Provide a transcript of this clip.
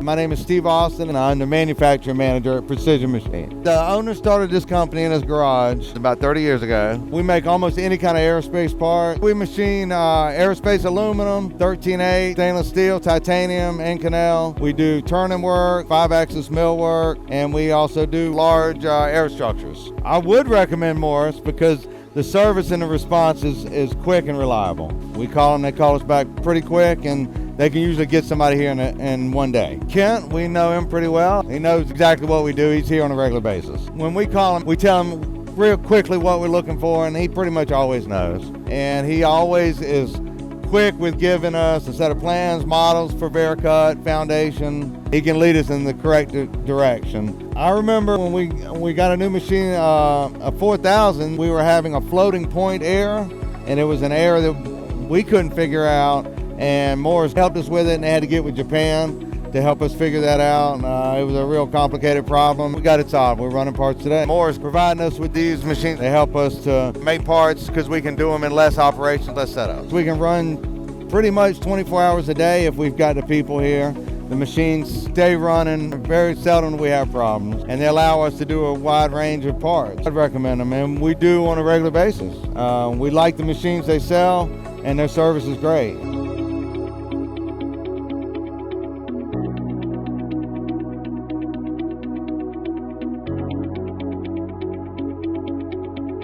My name is Steve Austin, and I'm the manufacturing manager at Precision Machine. The owner started this company in his garage about 30 years ago. We make almost any kind of aerospace part. We machine aerospace aluminum, 13A, stainless steel, titanium, Inconel. We do turning work, 5-axis mill work, and we also do large air structures. I would recommend Morris because the service and the response is quick and reliable. We call them, they call us back pretty quick, and they can usually get somebody here in one day. Kent, we know him pretty well. He knows exactly what we do. He's here on a regular basis. When we call him, we tell him real quickly what we're looking for, and he pretty much always knows. And he always is quick with giving us a set of plans, models for Vericut, foundation. He can lead us in the correct direction. I remember when we got a new machine, a 4000, we were having a floating point error, and it was an error that we couldn't figure out, and Morris helped us with it, and they had to get with Japan to help us figure that out. It was a real complicated problem. We got it solved. We're running parts today. Morris providing us with these machines. They help us to make parts because we can do them in less operations, less setups. We can run pretty much 24 hours a day if we've got the people here. The machines stay running. Very seldom do we have problems, and they allow us to do a wide range of parts. I'd recommend them, and we do on a regular basis. We like the machines they sell, and their service is great.